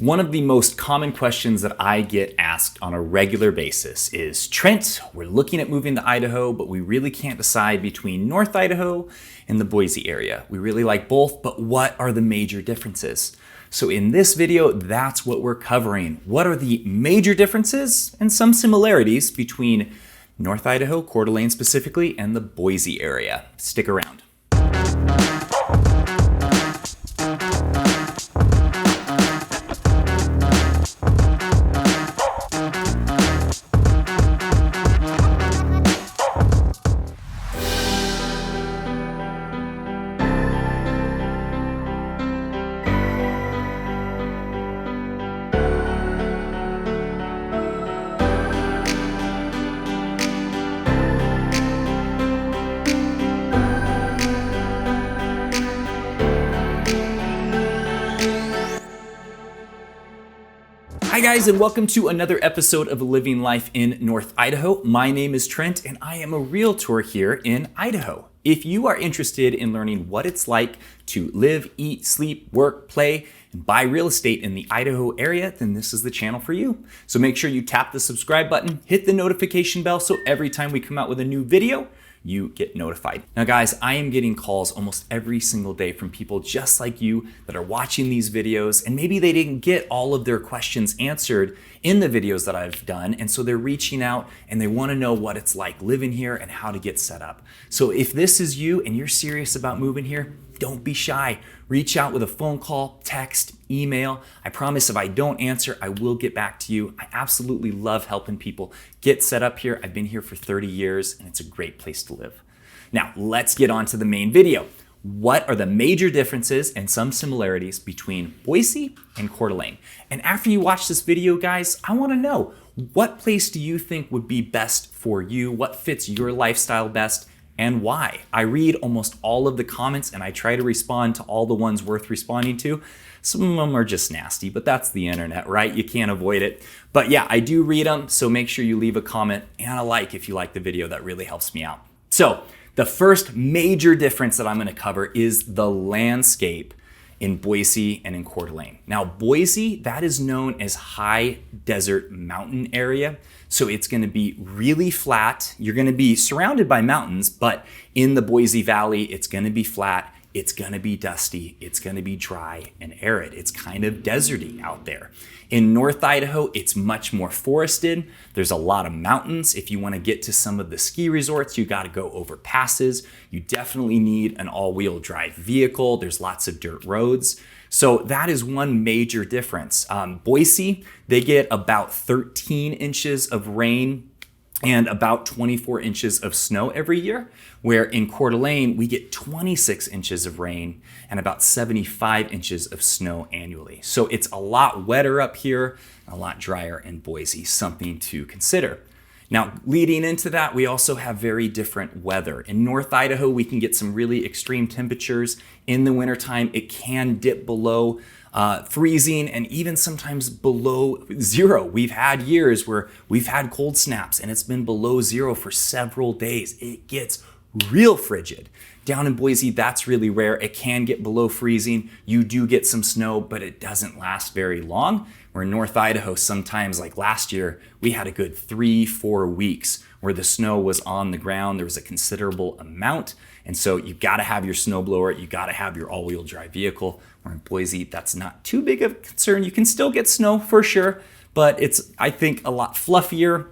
One of the most common questions that I get asked on a regular basis is, Trent, we're looking at moving to Idaho, but we really can't decide between North Idaho and the Boise area. We really like both, but what are the major differences? So in this video, that's what we're covering. What are the major differences and some similarities between North Idaho, Coeur d'Alene specifically, and the Boise area? Stick around. Hi guys, and welcome to another episode of Living Life in North Idaho. My name is Trent and I am a realtor here in Idaho. If you are interested in learning what it's like to live, eat, sleep, work, play, and buy real estate in the Idaho area, then this is the channel for you. So make sure you tap the subscribe button, hit the notification bell so every time we come out with a new video, you get notified. Now guys, I am getting calls almost every single day from people just like you that are watching these videos, and maybe they didn't get all of their questions answered in the videos that I've done, and so they're reaching out and they want to know what it's like living here and how to get set up. So if this is you and you're serious about moving here, don't be shy. Reach out with a phone call, text, email. I promise if I don't answer, I will get back to you. I absolutely love helping people get set up here. I've been here for 30 years and it's a great place to live. Now, let's get on to the main video. What are the major differences and some similarities between Boise and Coeur d'Alene? And after you watch this video, guys, I want to know, what place do you think would be best for you? What fits your lifestyle best? And why? I read almost all of the comments and I try to respond to all the ones worth responding to. Some of them are just nasty, but that's the internet, right? You can't avoid it. But yeah, I do read them, so make sure you leave a comment and a like if you like the video. That really helps me out. So the first major difference that I'm gonna cover is the landscape in Boise and in Coeur d'Alene. Now, Boise, that is known as high desert mountain area. So it's gonna be really flat. You're gonna be surrounded by mountains, but in the Boise Valley, it's gonna be flat. It's gonna be dusty. It's gonna be dry and arid. It's kind of deserty out there. In North Idaho, it's much more forested. There's a lot of mountains. If you wanna get to some of the ski resorts, you gotta go over passes. You definitely need an all-wheel drive vehicle. There's lots of dirt roads. So that is one major difference. Boise, they get about 13 inches of rain and about 24 inches of snow every year, where in Coeur d'Alene, we get 26 inches of rain and about 75 inches of snow annually. So it's a lot wetter up here, a lot drier in Boise, something to consider. Now, leading into that, we also have very different weather. In North Idaho, we can get some really extreme temperatures. In the wintertime, it can dip below freezing and even sometimes below zero. We've had years where we've had cold snaps and it's been below zero for several days. It gets real frigid. Down in Boise, that's really rare. It can get below freezing. You do get some snow, but it doesn't last very long. Where in North Idaho, sometimes like last year, we had a good 3-4 weeks where the snow was on the ground. There was a considerable amount. And so you gotta have your snowblower, you gotta have your all-wheel drive vehicle. Where in Boise, that's not too big of a concern. You can still get snow for sure, but it's, I think, a lot fluffier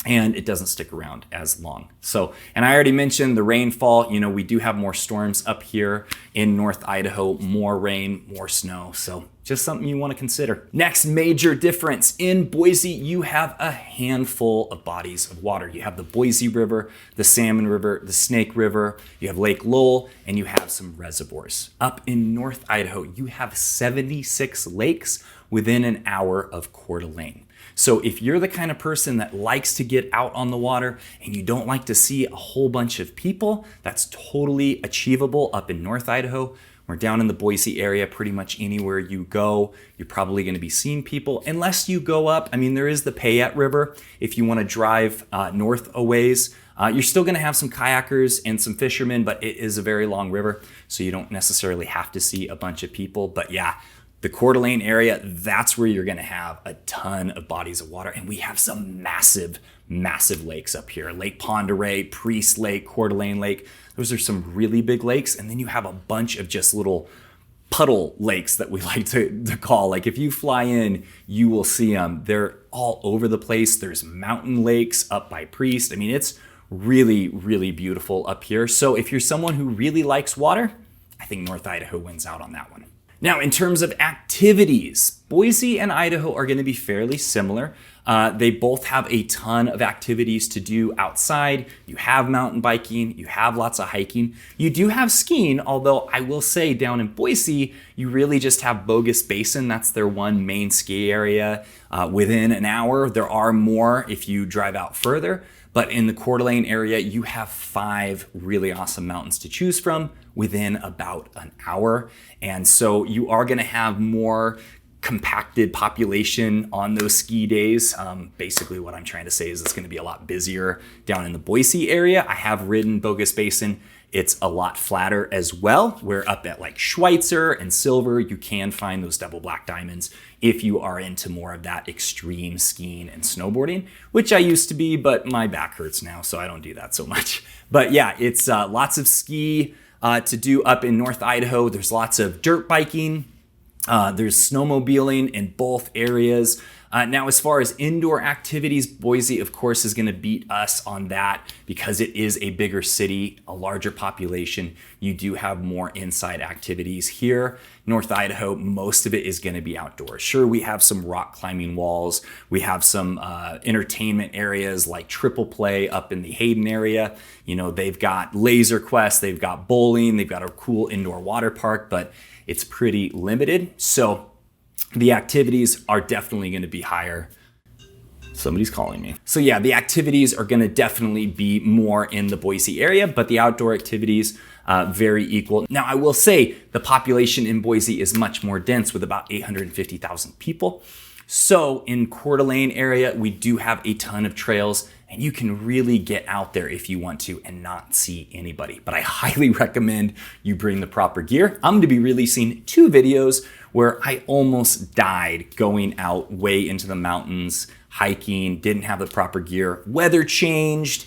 and it doesn't stick around as long. So, and I already mentioned the rainfall. You know, we do have more storms up here in North Idaho, more rain, more snow. So just something you want to consider. Next major difference, in Boise, you have a handful of bodies of water. You have the Boise River, the Salmon River, the Snake River, you have Lake Lowell, and you have some reservoirs. Up in North Idaho, you have 76 lakes within an hour of Coeur d'Alene. So if you're the kind of person that likes to get out on the water and you don't like to see a whole bunch of people, that's totally achievable up in North Idaho. We're down in the Boise area. Pretty much anywhere you go, you're probably going to be seeing people, unless you go up. I mean, there is the Payette River. If you want to drive north a ways, you're still going to have some kayakers and some fishermen, but it is a very long river, so you don't necessarily have to see a bunch of people. But yeah, The Coeur d'Alene area, that's where you're gonna have a ton of bodies of water. And we have some massive, massive lakes up here. Lake Pend Oreille, Priest Lake, Coeur d'Alene Lake. Those are some really big lakes. And then you have a bunch of just little puddle lakes that we like to call. Like if you fly in, you will see them. They're all over the place. There's mountain lakes up by Priest. I mean, it's really, really beautiful up here. So if you're someone who really likes water, I think North Idaho wins out on that one. Now, in terms of activities, Boise and Idaho are going to be fairly similar. They both have a ton of activities to do outside. You have mountain biking, you have lots of hiking. You do have skiing, although I will say down in Boise, you really just have Bogus Basin. That's their one main ski area. Within an hour, there are more if you drive out further. But in the Coeur d'Alene area, you have 5 really awesome mountains to choose from within about an hour. And so you are gonna have more compacted population on those ski days. Basically what I'm trying to say is it's gonna be a lot busier down in the Boise area. I have ridden Bogus Basin. It's a lot flatter as well. We're up at like Schweitzer and Silver. You can find those double black diamonds if you are into more of that extreme skiing and snowboarding, which I used to be, but my back hurts now, so I don't do that so much. But yeah, it's lots of ski to do up in North Idaho. There's lots of dirt biking. There's snowmobiling in both areas. Now, as far as indoor activities, Boise, of course, is going to beat us on that because it is a bigger city, a larger population. You do have more inside activities here. North Idaho, most of it is going to be outdoors. Sure, we have some rock climbing walls. We have some entertainment areas like Triple Play up in the Hayden area. You know, they've got Laser Quest, they've got bowling, they've got a cool indoor water park, but it's pretty limited. So the activities are definitely going to be higher. Somebody's calling me. So yeah, the activities are going to definitely be more in the Boise area, but the outdoor activities very equal. Now, I will say the population in Boise is much more dense with about 850,000 people. So in Coeur d'Alene area, we do have a ton of trails and you can really get out there if you want to and not see anybody. But I highly recommend you bring the proper gear. I'm going to be releasing 2 videos where I almost died going out way into the mountains, hiking, didn't have the proper gear, weather changed,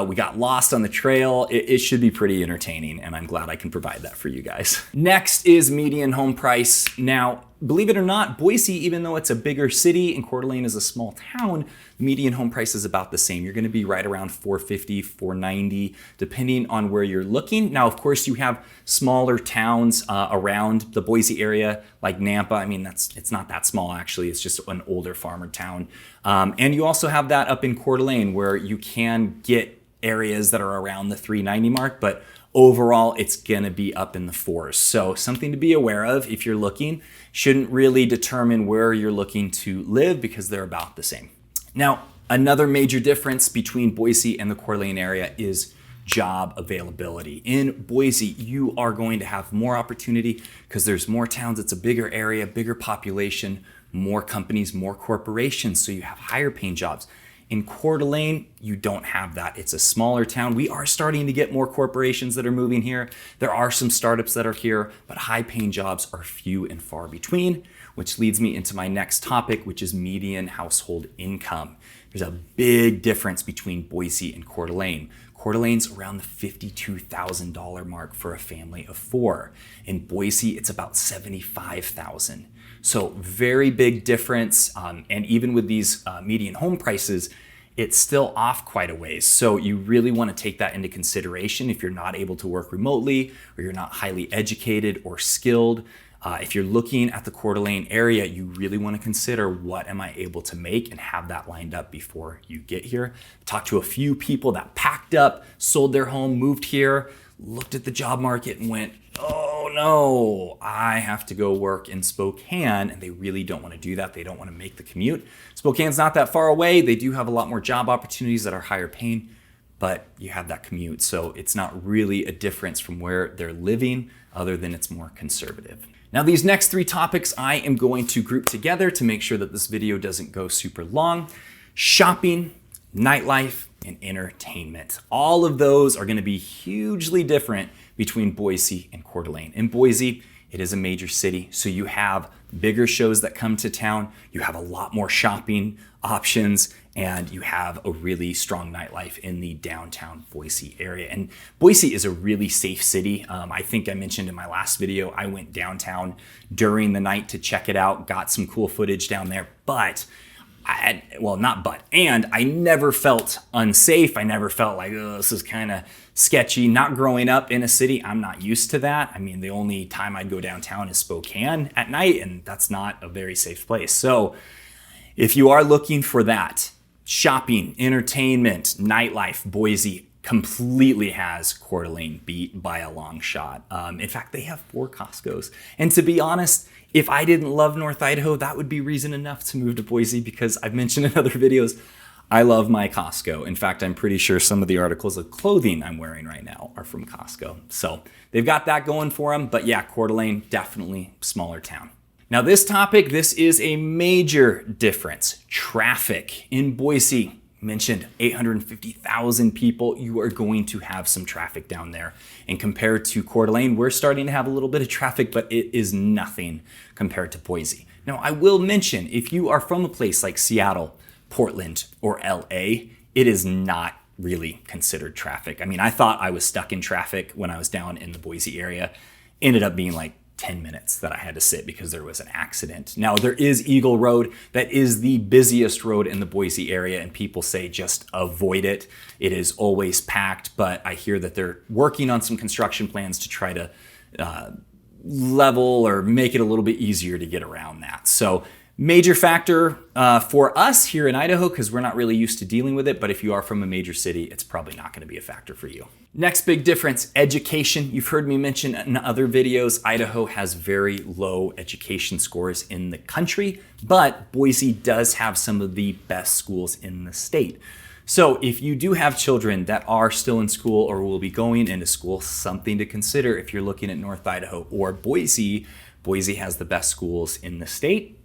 we got lost on the trail. It should be pretty entertaining, and I'm glad I can provide that for you guys. Next is median home price. Now, believe it or not, Boise, even though it's a bigger city and Coeur d'Alene is a small town, median home price is about the same. You're gonna be right around $450, $490, depending on where you're looking. Now, of course, you have smaller towns around the Boise area, like Nampa. I mean, it's not that small, actually. It's just an older farmer town. And you also have that up in Coeur d'Alene where you can get areas that are around the 390 mark, but overall, it's gonna be up in the 4s. So something to be aware of if you're looking. Shouldn't really determine where you're looking to live because they're about the same. Now, another major difference between Boise and the Coeur d'Alene area is job availability. In Boise, you are going to have more opportunity because there's more towns. It's a bigger area, bigger population, more companies, more corporations. So you have higher paying jobs. In Coeur d'Alene, you don't have that. It's a smaller town. We are starting to get more corporations that are moving here. There are some startups that are here, but high-paying jobs are few and far between, which leads me into my next topic, which is median household income. There's a big difference between Boise and Coeur d'Alene. Coeur d'Alene's around the $52,000 mark for a family of 4. In Boise, it's about $75,000. So very big difference. And even with these median home prices, it's still off quite a ways. So you really want to take that into consideration if you're not able to work remotely or you're not highly educated or skilled. If you're looking at the Coeur d'Alene area, you really want to consider what am I able to make and have that lined up before you get here. Talked to a few people that packed up, sold their home, moved here, looked at the job market and went, oh no, I have to go work in Spokane, and they really don't want to do that. They don't want to make the commute. Spokane's not that far away. They do have a lot more job opportunities that are higher paying, but you have that commute. So it's not really a difference from where they're living other than it's more conservative. Now, these next 3 topics I am going to group together to make sure that this video doesn't go super long. Shopping, nightlife, and entertainment. All of those are going to be hugely different between Boise and Coeur d'Alene. In Boise, it is a major city. So you have bigger shows that come to town. You have a lot more shopping options, and you have a really strong nightlife in the downtown Boise area. And Boise is a really safe city. I think I mentioned in my last video, I went downtown during the night to check it out, got some cool footage down there, and I never felt unsafe. I never felt like, oh, this is kind of sketchy. Not growing up in a city, I'm not used to that. I mean, the only time I'd go downtown is Spokane at night, and that's not a very safe place. So if you are looking for that, shopping, entertainment, nightlife, Boise completely has Coeur d'Alene beat by a long shot. In fact, they have 4 Costcos. And to be honest, if I didn't love North Idaho, that would be reason enough to move to Boise, because I've mentioned in other videos, I love my Costco. In fact, I'm pretty sure some of the articles of clothing I'm wearing right now are from Costco. So they've got that going for them. But yeah, Coeur d'Alene, definitely smaller town. Now this topic, this is a major difference. Traffic in Boise. Mentioned 850,000 people. You are going to have some traffic down there. And compared to Coeur d'Alene, we're starting to have a little bit of traffic, but it is nothing compared to Boise. Now, I will mention, if you are from a place like Seattle, Portland, or LA, it is not really considered traffic. I mean, I thought I was stuck in traffic when I was down in the Boise area. Ended up being like 10 minutes that I had to sit because there was an accident. Now, there is Eagle Road. That is the busiest road in the Boise area, and people say just avoid it. It is always packed, but I hear that they're working on some construction plans to try to level or make it a little bit easier to get around that. So major factor for us here in Idaho, because we're not really used to dealing with it, but if you are from a major city, it's probably not going to be a factor for you. Next big difference, education. You've heard me mention in other videos, Idaho has very low education scores in the country, but Boise does have some of the best schools in the state. So if you do have children that are still in school or will be going into school, something to consider if you're looking at North Idaho or Boise. Boise has the best schools in the state.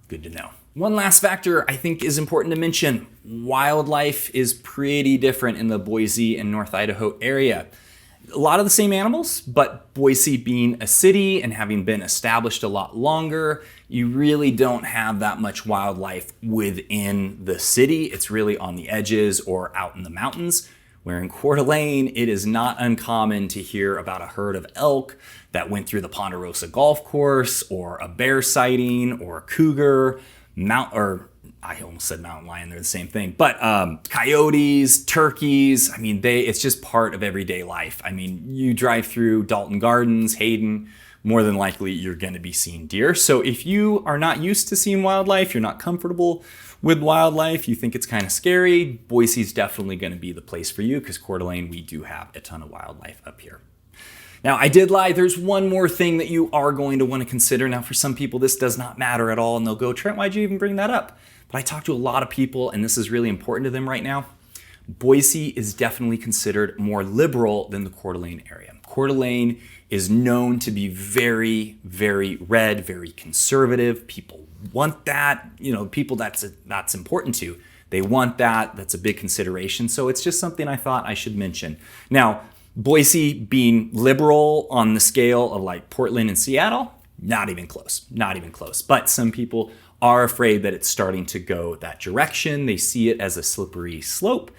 Good to know. One last factor I think is important to mention. Wildlife is pretty different in the Boise and North Idaho area. A lot of the same animals, but Boise being a city and having been established a lot longer, you really don't have that much wildlife within the city. It's really on the edges or out in the mountains. Where in Coeur d'Alene, it is not uncommon to hear about a herd of elk that went through the Ponderosa golf course, or a bear sighting, or a cougar, I almost said mountain lion, they're the same thing, but coyotes, turkeys, I mean, it's just part of everyday life. I mean, you drive through Dalton Gardens, Hayden, more than likely you're gonna be seeing deer. So if you are not used to seeing wildlife, you're not comfortable with wildlife, you think it's kind of scary, Boise's definitely gonna be the place for you, because Coeur d'Alene, we do have a ton of wildlife up here. Now, I did lie. There's one more thing that you are going to want to consider. Now, for some people, this does not matter at all, and they'll go, Trent, why'd you even bring that up? But I talk to a lot of people, and this is really important to them right now. Boise is definitely considered more liberal than the Coeur d'Alene area. Coeur d'Alene is known to be very, very red, very conservative. People want that. You know, people that's important to. They want that. That's a big consideration. So it's just something I thought I should mention. Now, Boise being liberal on the scale of like Portland and Seattle, not even close, not even close. But some people are afraid that it's starting to go that direction. They see it as a slippery slope.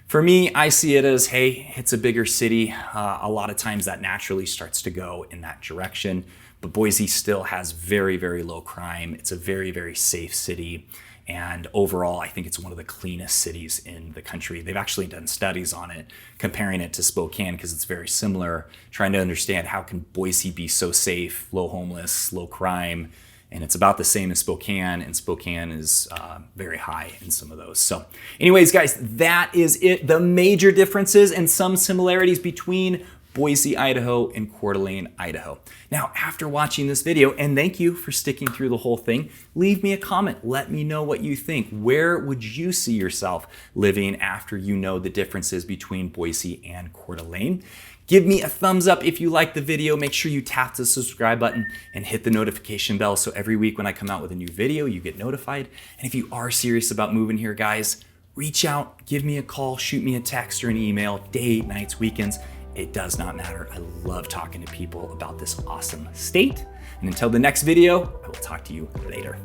For me, I see it as, hey, it's a bigger city. A lot of times that naturally starts to go in that direction. But Boise still has very, very low crime. It's a very, very safe city. And overall, I think it's one of the cleanest cities in the country. They've actually done studies on it, comparing it to Spokane, because it's very similar, trying to understand how can Boise be so safe, low homeless, low crime. And it's about the same as Spokane, and Spokane is very high in some of those. So anyways, guys, that is it. The major differences and some similarities between Boise, Idaho, and Coeur d'Alene, Idaho. Now, after watching this video, and thank you for sticking through the whole thing, leave me a comment. Let me know what you think. Where would you see yourself living after you know the differences between Boise and Coeur d'Alene? Give me a thumbs up if you like the video. Make sure you tap the subscribe button and hit the notification bell so every week when I come out with a new video, you get notified. And if you are serious about moving here, guys, reach out, give me a call, shoot me a text or an email, day, nights, weekends. It does not matter. I love talking to people about this awesome state. And until the next video, I will talk to you later.